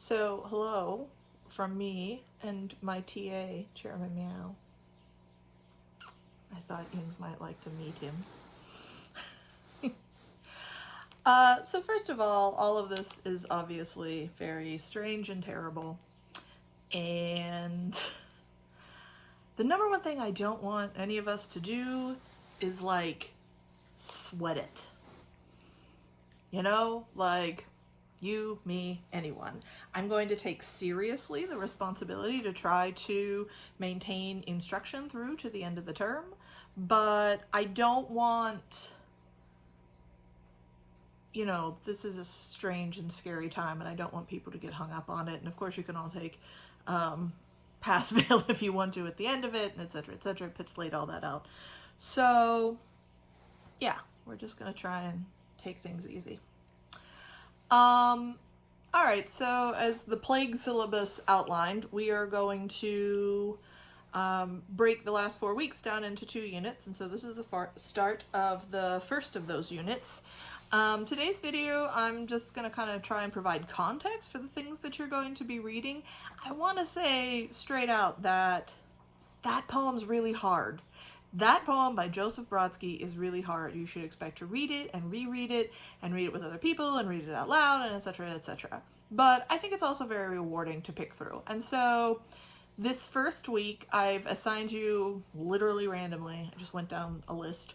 So, hello from me and my TA, Chairman Meow. I thought you might like to meet him. So first of all of this is obviously very strange and terrible. And the number one thing I don't want any of us to do is sweat it. You know, you, me, anyone. I'm going to take seriously the responsibility to try to maintain instruction through to the end of the term, but I don't want, this is a strange and scary time, and I don't want people to get hung up on it. And of course, you can all take pass fail if you want to at the end of it, and et cetera, et cetera. Pit slate all that out. So, yeah, we're just going to try and take things easy. All right, so as the plague syllabus outlined, we are going to break the last 4 weeks down into 2 units, and so this is the start of the first of those units. Today's video, I'm just going to kind of try and provide context for the things that you're going to be reading. I want to say straight out that poem's really hard. That poem by Joseph Brodsky is really hard. You should expect to read it and reread it and read it with other people and read it out loud and etc., etc. But I think it's also very rewarding to pick through. And so this first week, I've assigned you literally randomly, I just went down a list,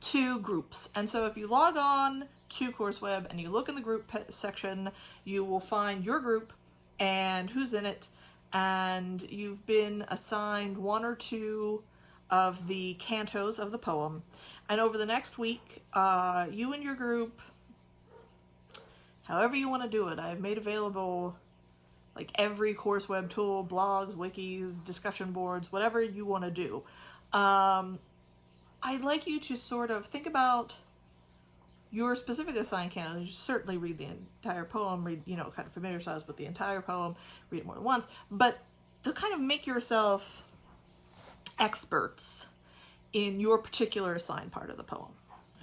2 groups. And so if you log on to CourseWeb and you look in the group section, you will find your group and who's in it, and you've been assigned 1 or 2 of the cantos of the poem. And over the next week, you and your group, however you want to do it, I've made available every CourseWeb tool, blogs, wikis, discussion boards, whatever you want to do. I'd like you to sort of think about your specific assigned canon. You certainly read the entire poem, kind of familiarize yourselves with the entire poem, read it more than once, but to kind of make yourself experts in your particular assigned part of the poem.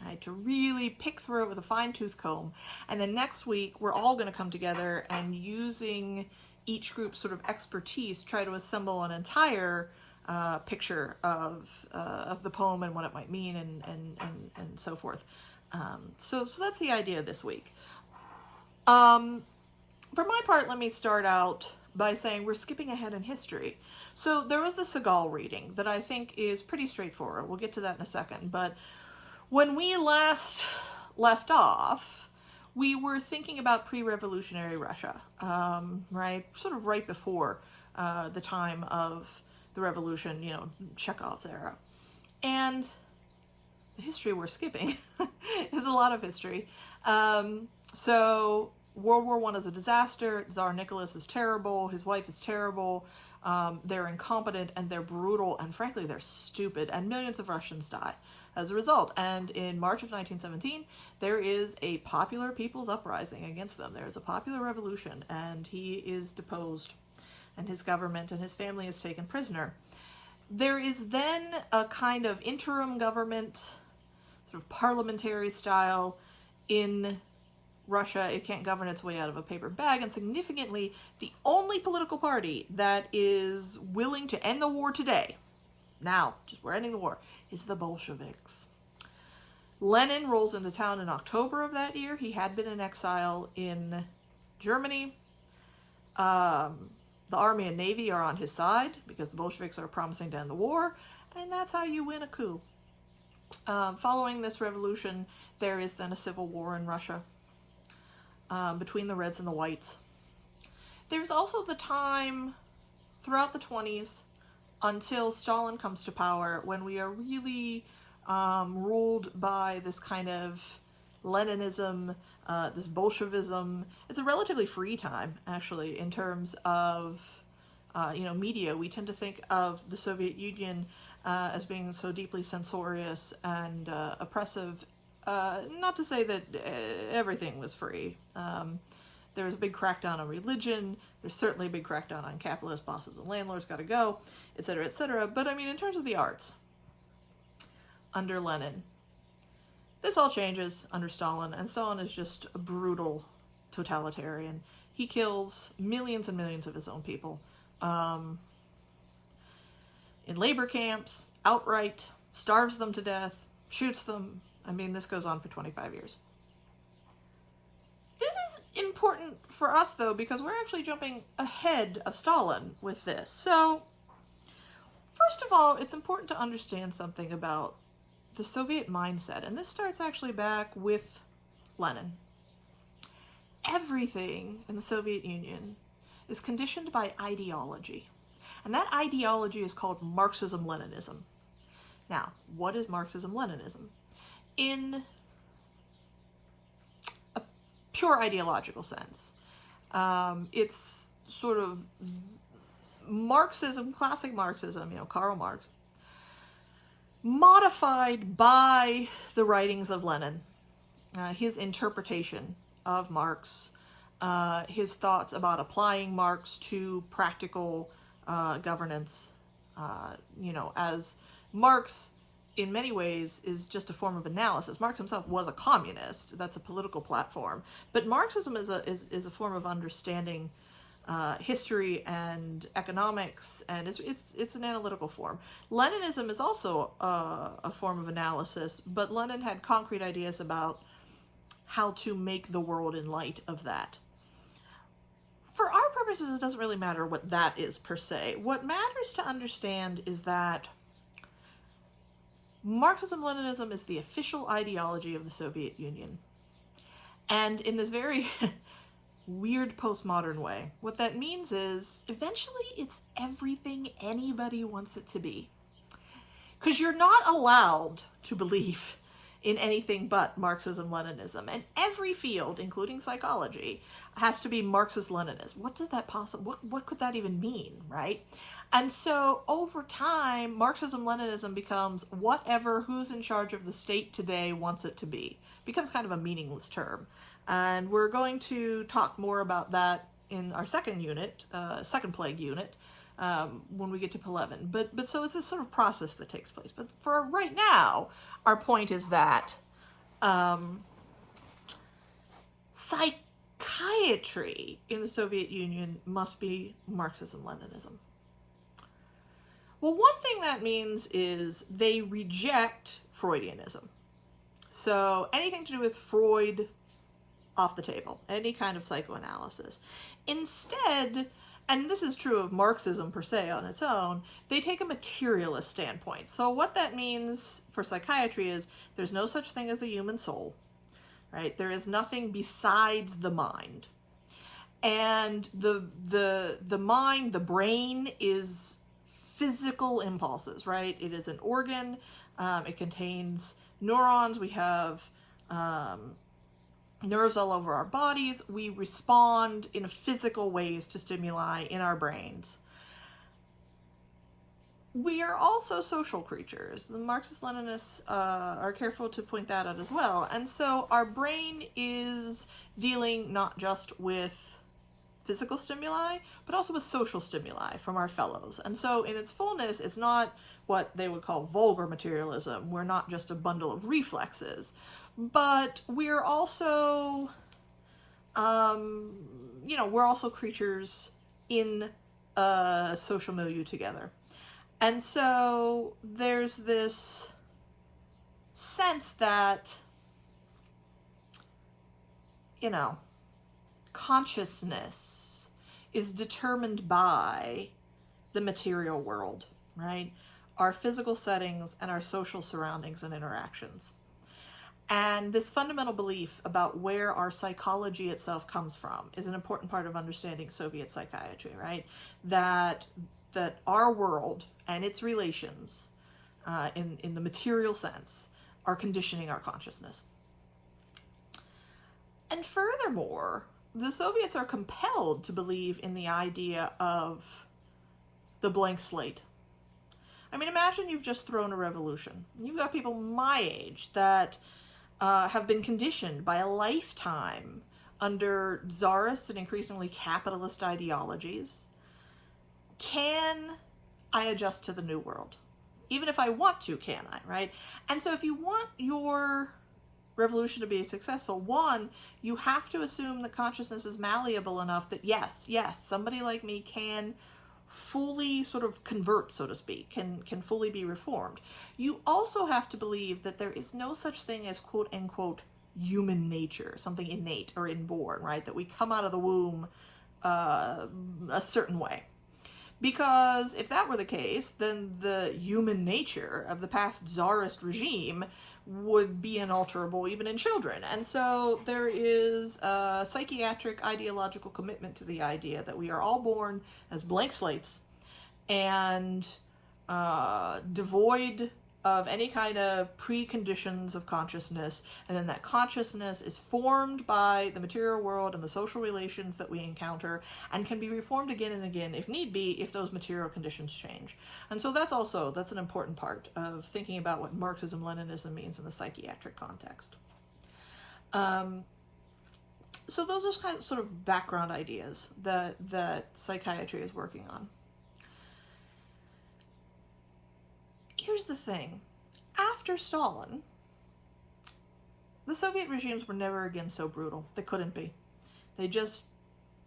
Right, to really pick through it with a fine-tooth comb. And then next week, we're all going to come together and using each group's sort of expertise, try to assemble an entire picture of the poem and what it might mean and so forth. So that's the idea this week. For my part, let me start out by saying we're skipping ahead in history. So there was the Seagal reading that I think is pretty straightforward. We'll get to that in a second. But when we last left off, we were thinking about pre-revolutionary Russia, right? Sort of right before the time of the revolution, Chekhov's era. And the history we're skipping is a lot of history. So World War I is a disaster. Tsar Nicholas is terrible. His wife is terrible. They're incompetent and they're brutal and frankly they're stupid, and millions of Russians die as a result. And in March of 1917, there is a popular people's uprising against them. There's a popular revolution, and he is deposed, and his government and his family is taken prisoner. There is then a kind of interim government, sort of parliamentary style, in Russia. It can't govern its way out of a paper bag, and significantly, the only political party that is willing to end the war today, now, just we're ending the war, is the Bolsheviks. Lenin rolls into town in October of that year. He had been in exile in Germany. The army and navy are on his side because the Bolsheviks are promising to end the war, and that's how you win a coup. Following this revolution, there is then a civil war in Russia between the Reds and the Whites. There's also the time throughout the 20s until Stalin comes to power when we are really ruled by this kind of Leninism, this Bolshevism. It's a relatively free time, actually, in terms of media. We tend to think of the Soviet Union as being so deeply censorious and oppressive. Not to say that everything was free. There was a big crackdown on religion. There's certainly a big crackdown on capitalist bosses and landlords, gotta go, etc., etc. But I mean, in terms of the arts, under Lenin, this all changes under Stalin, and Stalin is just a brutal totalitarian. He kills millions and millions of his own people in labor camps, outright, starves them to death, shoots them. I mean, this goes on for 25 years. This is important for us, though, because we're actually jumping ahead of Stalin with this. So, first of all, it's important to understand something about the Soviet mindset, and this starts actually back with Lenin. Everything in the Soviet Union is conditioned by ideology, and that ideology is called Marxism-Leninism. Now, what is Marxism-Leninism? In a pure ideological sense, it's sort of Marxism, classic Marxism, Karl Marx, modified by the writings of Lenin, his interpretation of Marx, his thoughts about applying Marx to practical governance, as Marx, in many ways, is just a form of analysis. Marx himself was a communist. That's a political platform. But Marxism is a form of understanding history and economics, and it's an analytical form. Leninism is also a form of analysis, but Lenin had concrete ideas about how to make the world in light of that. For our purposes, it doesn't really matter what that is per se. What matters to understand is that Marxism-Leninism is the official ideology of the Soviet Union. And in this very weird postmodern way, what that means is eventually it's everything anybody wants it to be. Because you're not allowed to believe in anything but Marxism-Leninism. And every field, including psychology, has to be Marxist-Leninist. What does that what could that even mean, right? And so over time, Marxism-Leninism becomes whatever who's in charge of the state today wants it to be. It becomes kind of a meaningless term. And we're going to talk more about that in our second unit, second plague unit, when we get to 11. But so it's this sort of process that takes place. But for right now, our point is that psychiatry in the Soviet Union must be Marxism-Leninism. Well, one thing that means is they reject Freudianism. So anything to do with Freud, off the table, any kind of psychoanalysis. Instead, and this is true of Marxism per se on its own, they take a materialist standpoint. So what that means for psychiatry is there's no such thing as a human soul, right? There is nothing besides the mind. And the mind, the brain, is physical impulses, right? It is an organ. It contains neurons. We have nerves all over our bodies. We respond in physical ways to stimuli in our brains. We are also social creatures. The Marxist-Leninists are careful to point that out as well. And so our brain is dealing not just with physical stimuli, but also with social stimuli from our fellows. And so in its fullness, it's not what they would call vulgar materialism. We're not just a bundle of reflexes, but we're also, we're also creatures in a social milieu together. And so there's this sense that, consciousness is determined by the material world, right? Our physical settings and our social surroundings and interactions. And this fundamental belief about where our psychology itself comes from is an important part of understanding Soviet psychiatry, right? That our world and its relations in the material sense are conditioning our consciousness. And furthermore, the Soviets are compelled to believe in the idea of the blank slate. I mean, imagine you've just thrown a revolution. You've got people my age that have been conditioned by a lifetime under czarist and increasingly capitalist ideologies. Can I adjust to the new world? Even if I want to, can I, right? And so if you want your revolution to be successful, one, you have to assume that consciousness is malleable enough that yes, somebody like me can fully sort of convert, so to speak, can fully be reformed. You also have to believe that there is no such thing as quote unquote human nature, something innate or inborn, right? That we come out of the womb a certain way. Because if that were the case, then the human nature of the past czarist regime would be inalterable even in children. And so there is a psychiatric ideological commitment to the idea that we are all born as blank slates and devoid of any kind of preconditions of consciousness, and then that consciousness is formed by the material world and the social relations that we encounter and can be reformed again and again if need be, if those material conditions change. And so that's an important part of thinking about what Marxism-Leninism means in the psychiatric context. So those are kind of sort of background ideas that psychiatry is working on. Here's the thing. After Stalin, the Soviet regimes were never again so brutal. They couldn't be. They just,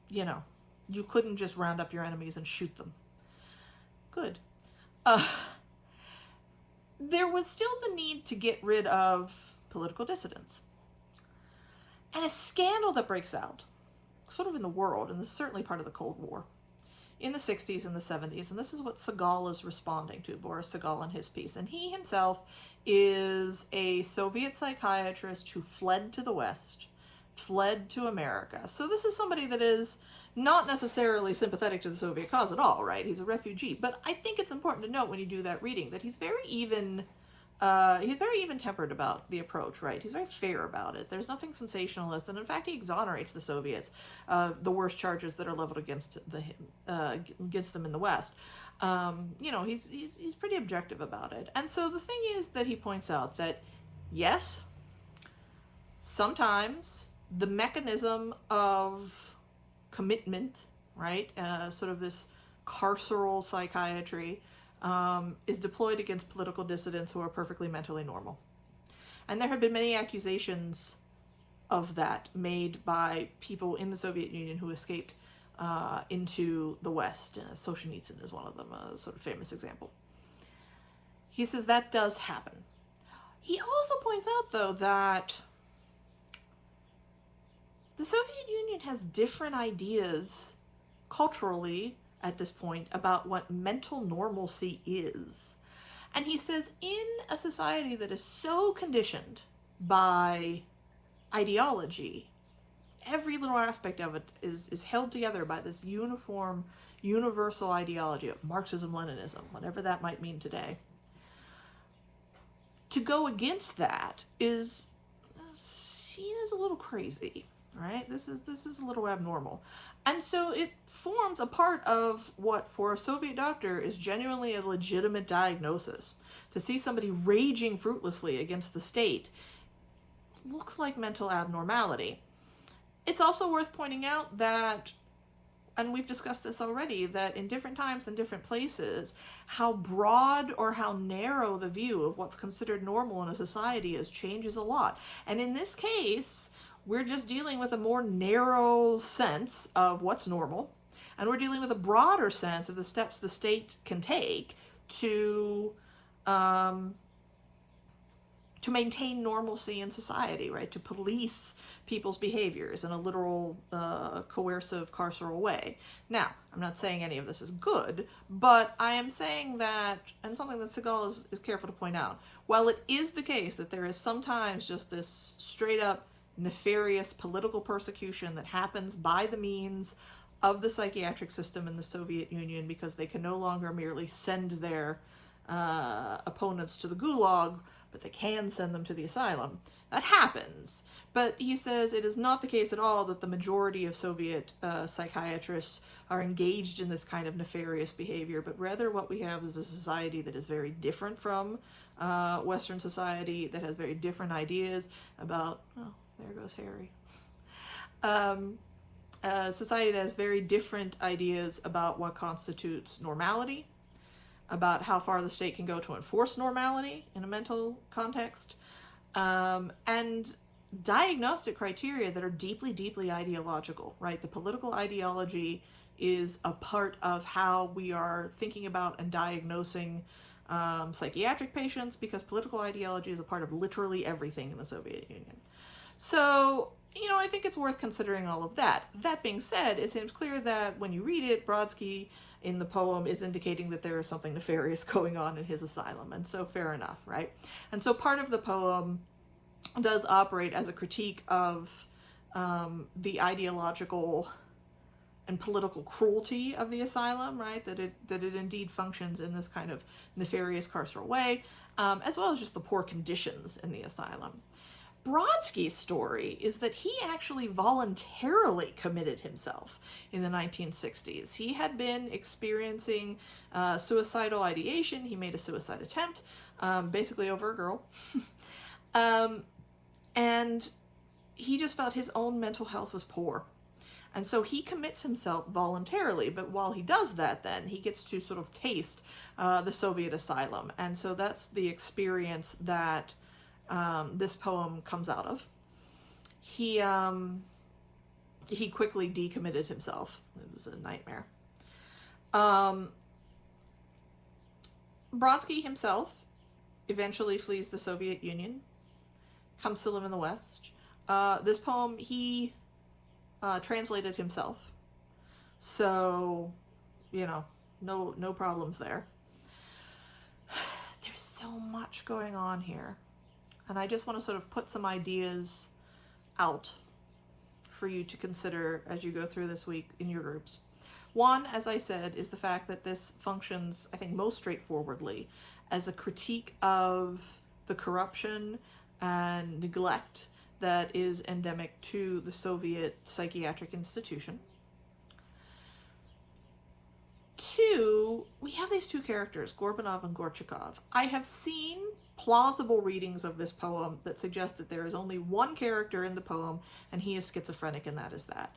you couldn't just round up your enemies and shoot them. Good. There was still the need to get rid of political dissidents. And a scandal that breaks out, sort of in the world, and this is certainly part of the Cold War, in the 60s and the 70s, and this is what Segal is responding to, Boris Segal in his piece. And he himself is a Soviet psychiatrist who fled to the West, fled to America. So this is somebody that is not necessarily sympathetic to the Soviet cause at all, right? He's a refugee. But I think it's important to note when you do that reading that he's very even tempered about the approach, right? He's very fair about it. There's nothing sensationalist, and in fact, he exonerates the Soviets of the worst charges that are leveled against them in the West. He's pretty objective about it. And so the thing is that he points out that yes, sometimes the mechanism of commitment, right, sort of this carceral psychiatry, is deployed against political dissidents who are perfectly mentally normal. And there have been many accusations of that made by people in the Soviet Union who escaped into the West. Solzhenitsyn is one of them, a sort of famous example. He says that does happen. He also points out, though, that the Soviet Union has different ideas culturally at this point about what mental normalcy is. And he says in a society that is so conditioned by ideology, every little aspect of it is held together by this uniform, universal ideology of Marxism-Leninism, whatever that might mean today. To go against that is seen as a little crazy, right? This is a little abnormal. And so it forms a part of what, for a Soviet doctor, is genuinely a legitimate diagnosis. To see somebody raging fruitlessly against the state looks like mental abnormality. It's also worth pointing out that, and we've discussed this already, that in different times and different places, how broad or how narrow the view of what's considered normal in a society is changes a lot. And in this case, we're just dealing with a more narrow sense of what's normal, and we're dealing with a broader sense of the steps the state can take to maintain normalcy in society, right? To police people's behaviors in a literal, coercive, carceral way. Now, I'm not saying any of this is good, but I am saying that, and something that Segal is careful to point out, while it is the case that there is sometimes just this straight up nefarious political persecution that happens by the means of the psychiatric system in the Soviet Union because they can no longer merely send their opponents to the gulag, but they can send them to the asylum. That happens. But he says it is not the case at all that the majority of Soviet psychiatrists are engaged in this kind of nefarious behavior, but rather what we have is a society that is very different from Western society, that has very different ideas about, oh, there goes Harry. A society that has very different ideas about what constitutes normality, about how far the state can go to enforce normality in a mental context, and diagnostic criteria that are deeply, deeply ideological, right? The political ideology is a part of how we are thinking about and diagnosing psychiatric patients, because political ideology is a part of literally everything in the Soviet Union. So, I think it's worth considering all of that. That being said, it seems clear that when you read it, Brodsky in the poem is indicating that there is something nefarious going on in his asylum, and so fair enough, right? And so part of the poem does operate as a critique of the ideological and political cruelty of the asylum, right? That it indeed functions in this kind of nefarious carceral way, as well as just the poor conditions in the asylum. Brodsky's story is that he actually voluntarily committed himself in the 1960s. He had been experiencing suicidal ideation. He made a suicide attempt, basically over a girl. And he just felt his own mental health was poor. And so he commits himself voluntarily, but while he does that, then he gets to sort of taste the Soviet asylum. And so that's the experience that this poem comes out of. He quickly decommitted himself. It was a nightmare. Brodsky himself eventually flees the Soviet Union, comes to live in the West. This poem he translated himself, so no problems there. There's so much going on here, and I just want to sort of put some ideas out for you to consider as you go through this week in your groups. One, as I said, is the fact that this functions, I think, most straightforwardly as a critique of the corruption and neglect that is endemic to the Soviet psychiatric institution. Two, we have these two characters, Gorbanov and Gorchakov. I have seen plausible readings of this poem that suggest that there is only one character in the poem, and he is schizophrenic, and that is that.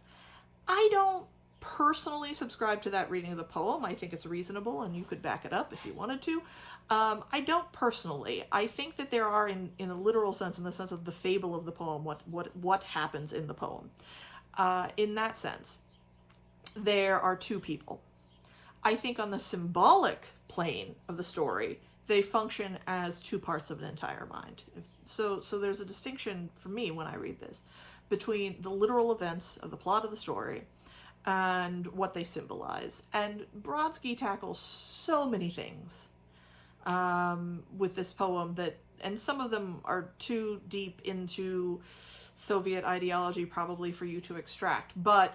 I don't personally subscribe to that reading of the poem. I think it's reasonable, and you could back it up if you wanted to. I don't personally. I think that there are, in a literal sense, in the sense of the fable of the poem, what happens in the poem. In that sense, there are two people. I think on the symbolic plane of the story, they function as two parts of an entire mind. So there's a distinction for me when I read this between the literal events of the plot of the story and what they symbolize. And Brodsky tackles so many things with this poem and some of them are too deep into Soviet ideology probably for you to extract. But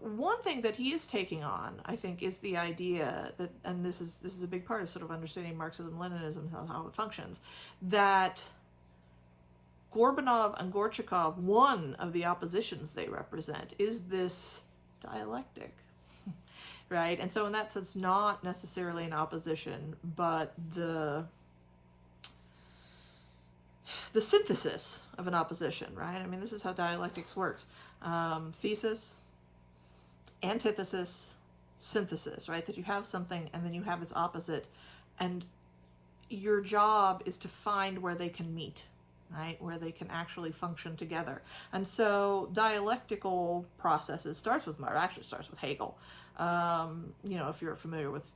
one thing that he is taking on, I think, is the idea that, and this is a big part of sort of understanding Marxism-Leninism, how it functions, that Gorbanov and Gorchakov, one of the oppositions they represent, is this dialectic, right? And so in that sense, not necessarily an opposition, but the synthesis of an opposition, right? I mean, this is how dialectics works. Thesis, antithesis, synthesis, right? That you have something and then you have its opposite, and your job is to find where they can meet, right? Where they can actually function together. And so dialectical processes starts with Hegel. If you're familiar with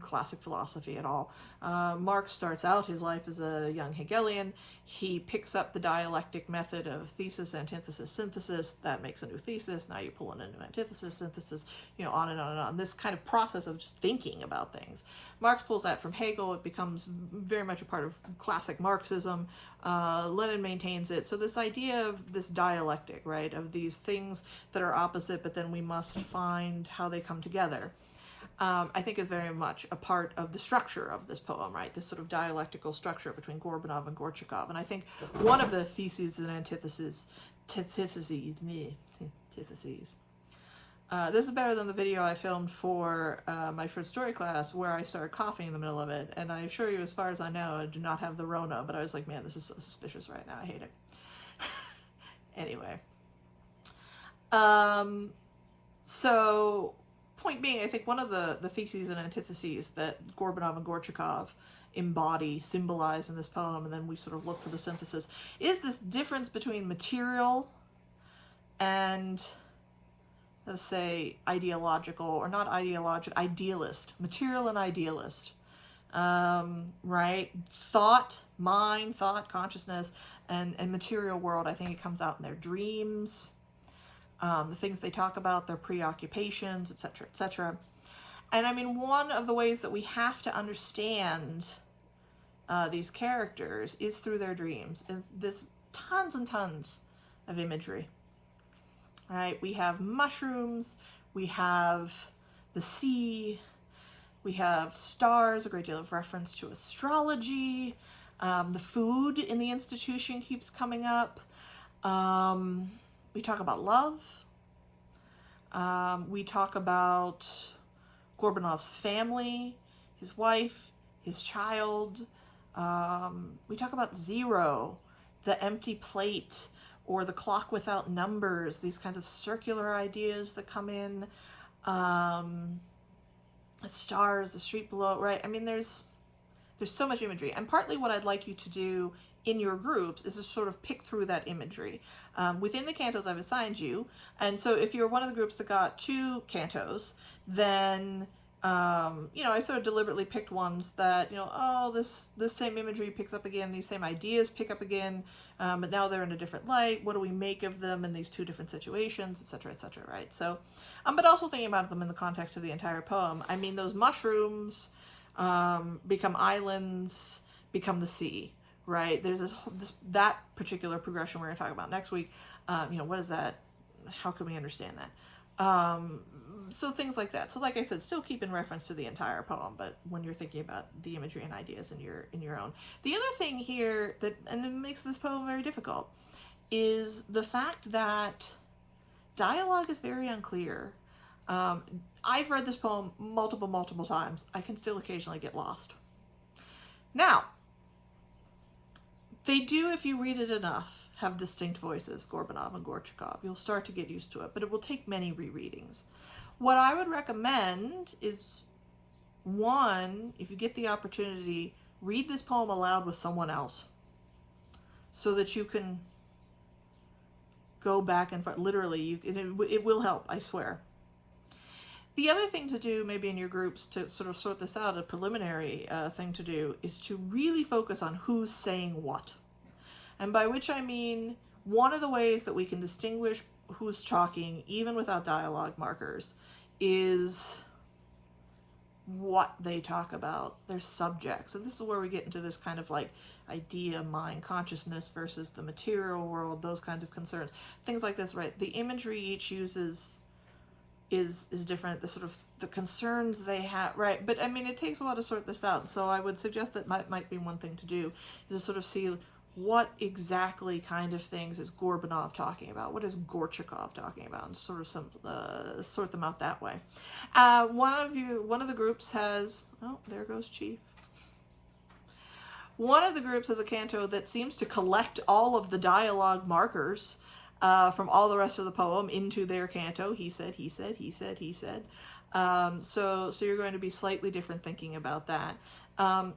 classic philosophy at all, Marx starts out his life as a young Hegelian. He picks up the dialectic method of thesis, antithesis, synthesis. That makes a new thesis. Now you pull in a new antithesis, synthesis, on and on and on. This kind of process of just thinking about things. Marx pulls that from Hegel. It becomes very much a part of classic Marxism. Lenin maintains it. So this idea of this dialectic, right, of these things that are opposite, but then we must find how they come together, I think is very much a part of the structure of this poem, right? This sort of dialectical structure between Gorbanov and Gorchakov. And I think one of the theses and antitheses, this is better than the video I filmed for my short story class where I started coughing in the middle of it. And I assure you, as far as I know, I do not have the Rona, but I was like, man, this is so suspicious right now. I hate it. Anyway. So point being, I think one of the theses and antitheses that Gorbanov and Gorchakov embody, symbolize in this poem, and then we sort of look for the synthesis, is this difference between material and, let's say, ideological, or not ideological, idealist, material and idealist, right? Thought, mind, thought, consciousness, and material world. I think it comes out in their dreams, the things they talk about, their preoccupations, etc., etc. And I mean, one of the ways that we have to understand these characters is through their dreams. And there's tons and tons of imagery, right? We have mushrooms, we have the sea, we have stars, a great deal of reference to astrology. The food in the institution keeps coming up. We talk about love. We talk about Gorbanov's family, his wife, his child. We talk about zero, the empty plate, or the clock without numbers, these kinds of circular ideas that come in. Stars, the street below, right? I mean, there's so much imagery. And partly what I'd like you to do in your groups is to sort of pick through that imagery within the cantos I've assigned you. And so if you're one of the groups that got 2 cantos, then I sort of deliberately picked ones that, this same imagery picks up again, these same ideas pick up again, but now they're in a different light. What do we make of them in these 2 different situations, etc., right? So, but also thinking about them in the context of the entire poem. I mean, those mushrooms become islands, become the sea, right? There's that particular progression we're going to talk about next week. What is that? How can we understand that? So things like that. So like I said, still keep in reference to the entire poem, but when you're thinking about the imagery and ideas in your own. The other thing here and it makes this poem very difficult, is the fact that dialogue is very unclear. I've read this poem multiple times. I can still occasionally get lost. Now, they do, if you read it enough, have distinct voices, Gorbanov and Gorchakov. You'll start to get used to it, but it will take many rereadings. What I would recommend is, one, if you get the opportunity, read this poem aloud with someone else so that you can go back and forth. Literally, it will help, I swear. The other thing to do, maybe in your groups, to sort of sort this out, a preliminary thing to do, is to really focus on who's saying what. And by which I mean, one of the ways that we can distinguish who's talking, even without dialogue markers, is what they talk about, their subjects. And this is where we get into this kind of like idea, mind, consciousness versus the material world, those kinds of concerns. Things like this, right? The imagery each uses is different, the sort of the concerns they have, right? But I mean, it takes a while to sort this out. So I would suggest that might be one thing to do, is to sort of see what exactly kind of things is Gorbanov talking about? What is Gorchakov talking about? And sort of sort them out that way. One of the groups has, oh, there goes Chief. One of the groups has a canto that seems to collect all of the dialogue markers from all the rest of the poem into their canto. He said, he said, he said, he said. So you're going to be slightly different thinking about that.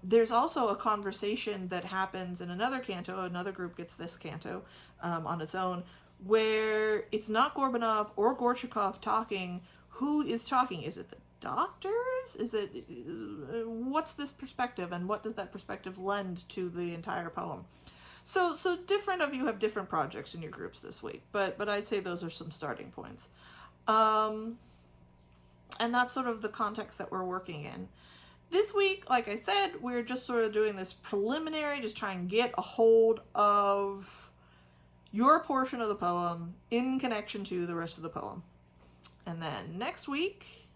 There's also a conversation that happens in another canto. Another group gets this canto on its own, where it's not Gorbanov or Gorchakov talking. Who is talking? Is it the doctors? Is it, what's this perspective, and what does that perspective lend to the entire poem? So different of you have different projects in your groups this week, but I'd say those are some starting points. And that's sort of the context that we're working in. This week, like I said, we're just sort of doing this preliminary, just trying to get a hold of your portion of the poem in connection to the rest of the poem. And then next week,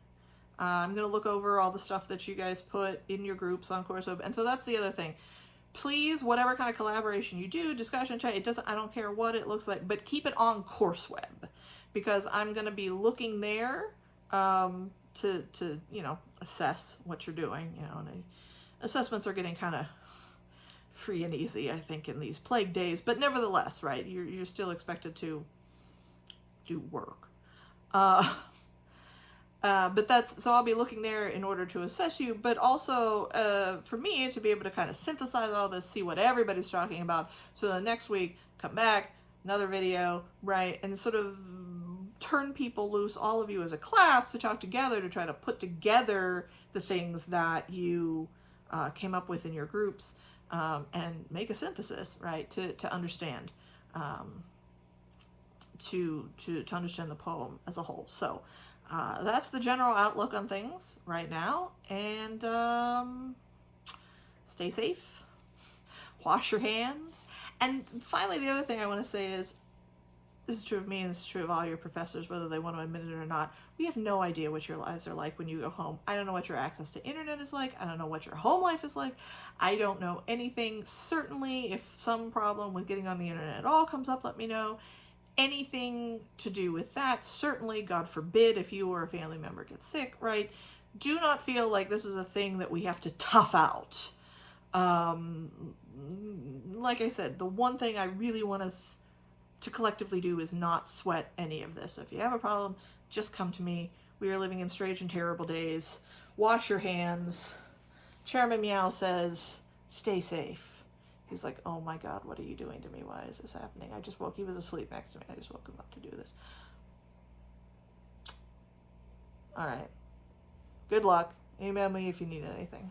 I'm going to look over all the stuff that you guys put in your groups on CourseWeb. And so that's the other thing. Please, whatever kind of collaboration you do, discussion chat, I don't care what it looks like, but keep it on CourseWeb, because I'm going to be looking there to assess what you're doing, and assessments are getting kind of free and easy, I think, in these plague days, but nevertheless, right, you're still expected to do work. But that's, so I'll be looking there in order to assess you, but also for me to be able to kind of synthesize all this, see what everybody's talking about. So the next week, come back, another video, right? And sort of turn people loose, all of you as a class, to talk together to try to put together the things that you came up with in your groups, and make a synthesis, right? To understand, to understand the poem as a whole. So that's the general outlook on things right now. And stay safe, wash your hands. And finally, the other thing I want to say is, this is true of me and this is true of all your professors, whether they want to admit it or not. We have no idea what your lives are like when you go home. I don't know what your access to internet is like. I don't know what your home life is like. I don't know anything. Certainly, if some problem with getting on the internet at all comes up, let me know. Anything to do with that, certainly, God forbid, if you or a family member gets sick, right? Do not feel like this is a thing that we have to tough out. Like I said, the one thing I really want us to collectively do is not sweat any of this. If you have a problem, just come to me. We are living in strange and terrible days. Wash your hands. Chairman Meow says, stay safe. He's like, oh my God, what are you doing to me? Why is this happening? I just woke, he was asleep next to me. I just woke him up to do this. All right. Good luck. Email me if you need anything.